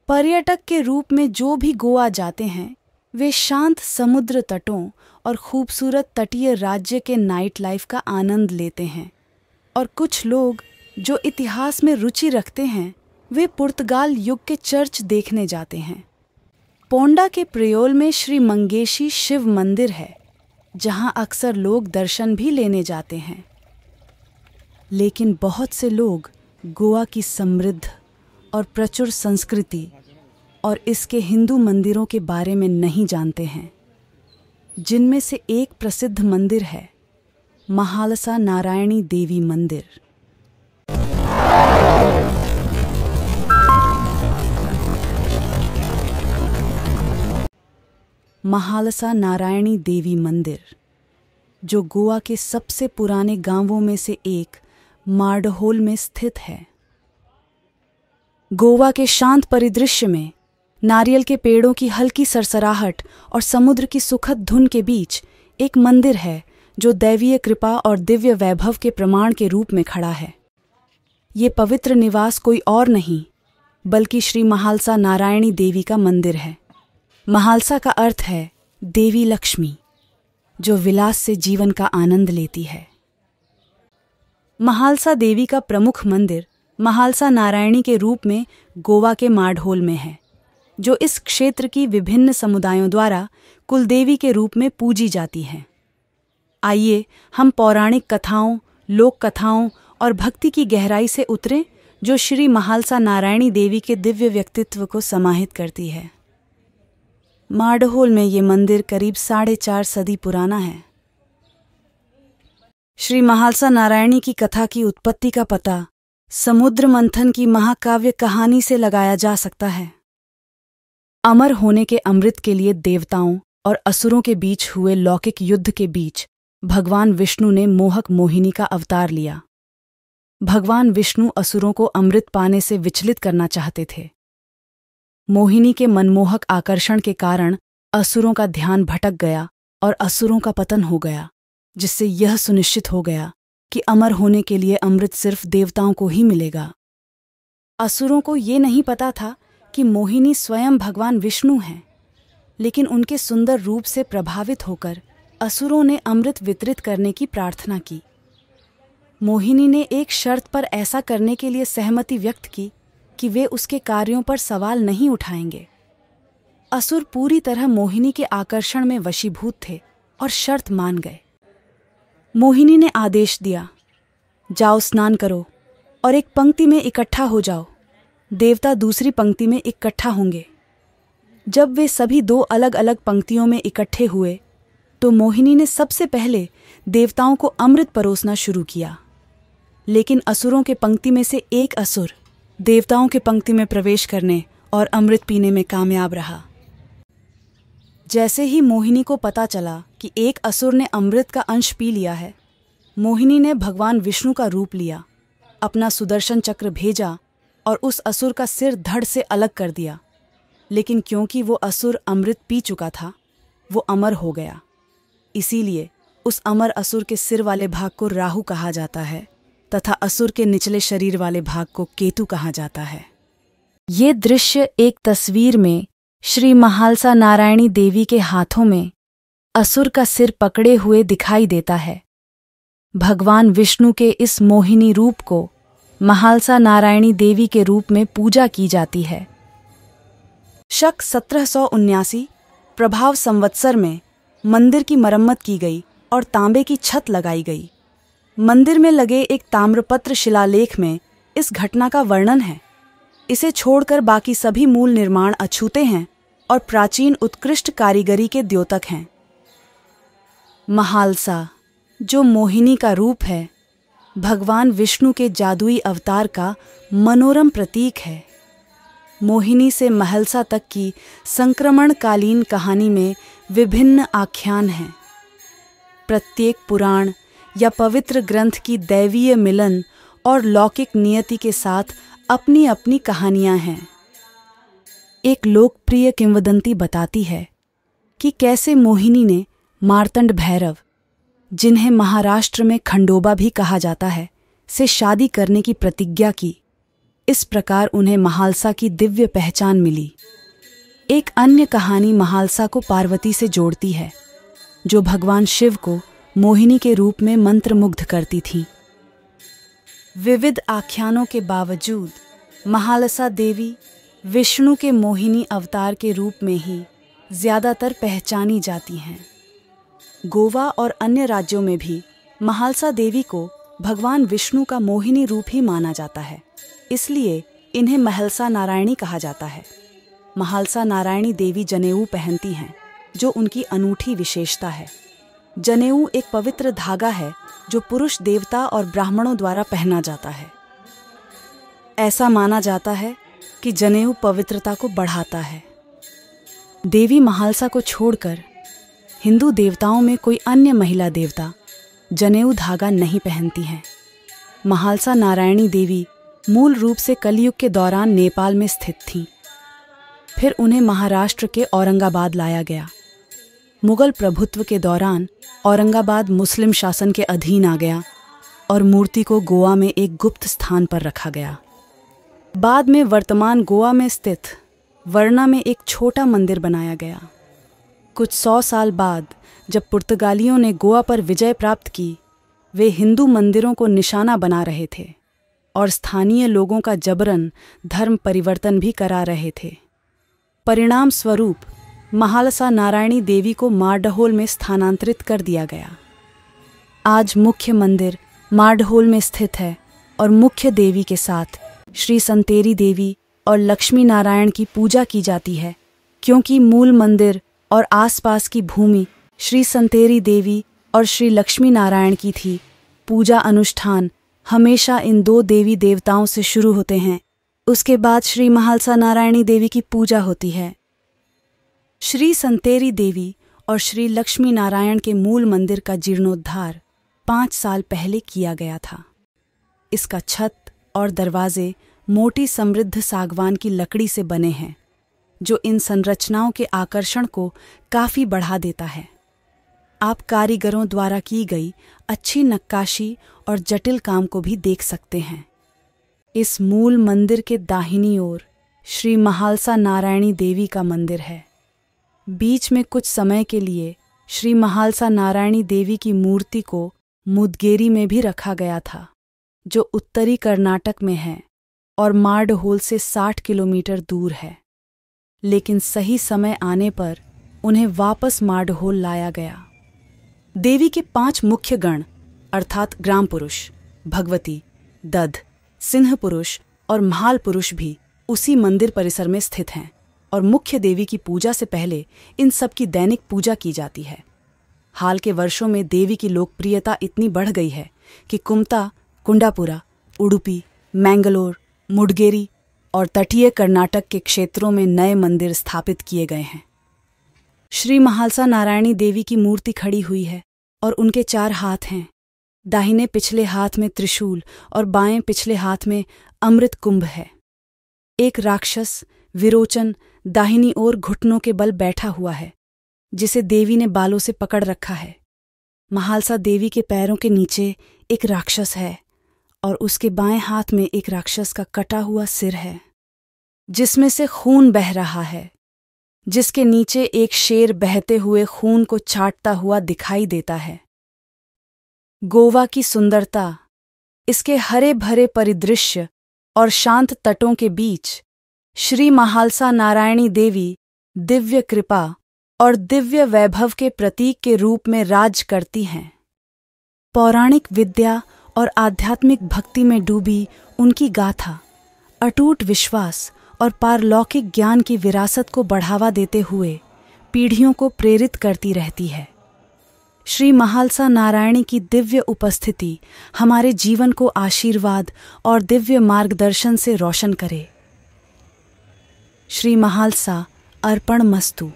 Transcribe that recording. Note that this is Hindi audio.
पर्यटक के रूप में जो भी गोवा जाते हैं वे शांत समुद्र तटों और खूबसूरत तटीय राज्य के नाइट लाइफ का आनंद लेते हैं, और कुछ लोग जो इतिहास में रुचि रखते हैं वे पुर्तगाल युग के चर्च देखने जाते हैं। पोंडा के प्रयोल में श्री मंगेशी शिव मंदिर है, जहां अक्सर लोग दर्शन भी लेने जाते हैं। लेकिन बहुत से लोग गोवा की समृद्ध और प्रचुर संस्कृति और इसके हिंदू मंदिरों के बारे में नहीं जानते हैं, जिनमें से एक प्रसिद्ध मंदिर है महालसा नारायणी देवी मंदिर। महालसा नारायणी देवी मंदिर, जो गोवा के सबसे पुराने गांवों में से एक मार्डहोल में स्थित है। गोवा के शांत परिदृश्य में नारियल के पेड़ों की हल्की सरसराहट और समुद्र की सुखद धुन के बीच एक मंदिर है जो दैवीय कृपा और दिव्य वैभव के प्रमाण के रूप में खड़ा है। ये पवित्र निवास कोई और नहीं बल्कि श्री महालसा नारायणी देवी का मंदिर है। महालसा का अर्थ है देवी लक्ष्मी, जो विलास से जीवन का आनंद लेती है। महालसा देवी का प्रमुख मंदिर महालसा नारायणी के रूप में गोवा के मार्डहोल में है, जो इस क्षेत्र की विभिन्न समुदायों द्वारा कुलदेवी के रूप में पूजी जाती हैं। आइए हम पौराणिक कथाओं, लोक कथाओं और भक्ति की गहराई से उतरें, जो श्री महालसा नारायणी देवी के दिव्य व्यक्तित्व को समाहित करती है। मार्डहोल में ये मंदिर करीब 4.5 सदी पुराना है। श्री महालसा नारायणी की कथा की उत्पत्ति का पता समुद्र मंथन की महाकाव्य कहानी से लगाया जा सकता है। अमर होने के अमृत के लिए देवताओं और असुरों के बीच हुए लौकिक युद्ध के बीच भगवान विष्णु ने मोहक मोहिनी का अवतार लिया। भगवान विष्णु असुरों को अमृत पाने से विचलित करना चाहते थे। मोहिनी के मनमोहक आकर्षण के कारण असुरों का ध्यान भटक गया और असुरों का पतन हो गया, जिससे यह सुनिश्चित हो गया कि अमर होने के लिए अमृत सिर्फ देवताओं को ही मिलेगा। असुरों को ये नहीं पता था कि मोहिनी स्वयं भगवान विष्णु हैं, लेकिन उनके सुंदर रूप से प्रभावित होकर असुरों ने अमृत वितरित करने की प्रार्थना की। मोहिनी ने एक शर्त पर ऐसा करने के लिए सहमति व्यक्त की कि वे उसके कार्यों पर सवाल नहीं उठाएंगे। असुर पूरी तरह मोहिनी के आकर्षण में वशीभूत थे और शर्त मान गए। मोहिनी ने आदेश दिया, जाओ स्नान करो और एक पंक्ति में इकट्ठा हो जाओ। देवता दूसरी पंक्ति में इकट्ठा होंगे। जब वे सभी 2 अलग अलग पंक्तियों में इकट्ठे हुए तो मोहिनी ने सबसे पहले देवताओं को अमृत परोसना शुरू किया, लेकिन असुरों के पंक्ति में से एक असुर देवताओं के पंक्ति में प्रवेश करने और अमृत पीने में कामयाब रहा। जैसे ही मोहिनी को पता चला कि एक असुर ने अमृत का अंश पी लिया है, मोहिनी ने भगवान विष्णु का रूप लिया, अपना सुदर्शन चक्र भेजा और उस असुर का सिर धड़ से अलग कर दिया। लेकिन क्योंकि वो असुर अमृत पी चुका था, वो अमर हो गया। इसीलिए उस अमर असुर के सिर वाले भाग को राहु कहा जाता है तथा असुर के निचले शरीर वाले भाग को केतु कहा जाता है। ये दृश्य एक तस्वीर में श्री महालसा नारायणी देवी के हाथों में असुर का सिर पकड़े हुए दिखाई देता है। भगवान विष्णु के इस मोहिनी रूप को महालसा नारायणी देवी के रूप में पूजा की जाती है। शक 1779 प्रभाव संवत्सर में मंदिर की मरम्मत की गई और तांबे की छत लगाई गई। मंदिर में लगे एक ताम्रपत्र शिलालेख में इस घटना का वर्णन है। इसे छोड़कर बाकी सभी मूल निर्माण अछूते हैं और प्राचीन उत्कृष्ट कारीगरी के द्योतक हैं। महालसा, जो मोहिनी का रूप है, भगवान विष्णु के जादुई अवतार का मनोरम प्रतीक है। मोहिनी से महलसा तक की संक्रमणकालीन कहानी में विभिन्न आख्यान हैं। प्रत्येक पुराण या पवित्र ग्रंथ की दैवीय मिलन और लौकिक नियति के साथ अपनी अपनी कहानियां हैं। एक लोकप्रिय किंवदंती बताती है कि कैसे मोहिनी ने मार्तंड भैरव, जिन्हें महाराष्ट्र में खंडोबा भी कहा जाता है, से शादी करने की प्रतिज्ञा की। इस प्रकार उन्हें महालसा की दिव्य पहचान मिली। एक अन्य कहानी महालसा को पार्वती से जोड़ती है, जो भगवान शिव को मोहिनी के रूप में मंत्रमुग्ध करती थी। विविध आख्यानों के बावजूद महालसा देवी विष्णु के मोहिनी अवतार के रूप में ही ज्यादातर पहचानी जाती हैं। गोवा और अन्य राज्यों में भी महालसा देवी को भगवान विष्णु का मोहिनी रूप ही माना जाता है, इसलिए इन्हें महलसा नारायणी कहा जाता है। महालसा नारायणी देवी जनेऊ पहनती हैं, जो उनकी अनूठी विशेषता है। जनेऊ एक पवित्र धागा है जो पुरुष देवता और ब्राह्मणों द्वारा पहना जाता है। ऐसा माना जाता है कि जनेऊ पवित्रता को बढ़ाता है। देवी महालसा को छोड़कर हिंदू देवताओं में कोई अन्य महिला देवता जनेऊ धागा नहीं पहनती हैं। महालसा नारायणी देवी मूल रूप से कलयुग के दौरान नेपाल में स्थित थीं। फिर उन्हें महाराष्ट्र के औरंगाबाद लाया गया। मुगल प्रभुत्व के दौरान औरंगाबाद मुस्लिम शासन के अधीन आ गया और मूर्ति को गोवा में एक गुप्त स्थान पर रखा गया। बाद में वर्तमान गोवा में स्थित वर्ना में एक छोटा मंदिर बनाया गया। कुछ 100 साल बाद जब पुर्तगालियों ने गोवा पर विजय प्राप्त की, वे हिंदू मंदिरों को निशाना बना रहे थे और स्थानीय लोगों का जबरन धर्म परिवर्तन भी करा रहे थे। परिणाम स्वरूप महालसा नारायणी देवी को मारडहोल में स्थानांतरित कर दिया गया। आज मुख्य मंदिर मारडहोल में स्थित है और मुख्य देवी के साथ श्री संतेरी देवी और लक्ष्मी नारायण की पूजा की जाती है, क्योंकि मूल मंदिर और आसपास की भूमि श्री संतेरी देवी और श्री लक्ष्मी नारायण की थी। पूजा अनुष्ठान हमेशा इन दो देवी देवताओं से शुरू होते हैं, उसके बाद श्री महालसा नारायणी देवी की पूजा होती है। श्री संतेरी देवी और श्री लक्ष्मी नारायण के मूल मंदिर का जीर्णोद्धार 5 साल पहले किया गया था। इसका छत और दरवाजे मोटी समृद्ध सागवान की लकड़ी से बने हैं, जो इन संरचनाओं के आकर्षण को काफी बढ़ा देता है। आप कारीगरों द्वारा की गई अच्छी नक्काशी और जटिल काम को भी देख सकते हैं। इस मूल मंदिर के दाहिनी ओर श्री महालसा नारायणी देवी का मंदिर है। बीच में कुछ समय के लिए श्री महालसा नारायणी देवी की मूर्ति को मुदगेरी में भी रखा गया था, जो उत्तरी कर्नाटक में है और मारडहोल से 60 किलोमीटर दूर है। लेकिन सही समय आने पर उन्हें वापस मारडहोल लाया गया। देवी के 5 मुख्य गण अर्थात ग्राम पुरुष, भगवती, दध, सिंह पुरुष और महाल पुरुष भी उसी मंदिर परिसर में स्थित हैं और मुख्य देवी की पूजा से पहले इन सब की दैनिक पूजा की जाती है। हाल के वर्षों में देवी की लोकप्रियता इतनी बढ़ गई है कि कुमता, कुंडापुरा, उडुपी, मैंगलोर, मुडगेरी और तटीय कर्नाटक के क्षेत्रों में नए मंदिर स्थापित किए गए हैं। श्री महालसा नारायणी देवी की मूर्ति खड़ी हुई है और उनके 4 हाथ हैं। दाहिने पिछले हाथ में त्रिशूल और बाएं पिछले हाथ में अमृत कुंभ है। एक राक्षस विरोचन दाहिनी ओर घुटनों के बल बैठा हुआ है, जिसे देवी ने बालों से पकड़ रखा है। महालसा देवी के पैरों के नीचे एक राक्षस है और उसके बाएं हाथ में एक राक्षस का कटा हुआ सिर है, जिसमें से खून बह रहा है, जिसके नीचे एक शेर बहते हुए खून को चाटता हुआ दिखाई देता है। गोवा की सुंदरता, इसके हरे भरे परिदृश्य और शांत तटों के बीच श्री महालसा नारायणी देवी दिव्य कृपा और दिव्य वैभव के प्रतीक के रूप में राज करती हैं। पौराणिक विद्या और आध्यात्मिक भक्ति में डूबी उनकी गाथा अटूट विश्वास और पारलौकिक ज्ञान की विरासत को बढ़ावा देते हुए पीढ़ियों को प्रेरित करती रहती है। श्री महालसा नारायणी की दिव्य उपस्थिति हमारे जीवन को आशीर्वाद और दिव्य मार्गदर्शन से रोशन करे। श्री महालसा अर्पण मस्तु।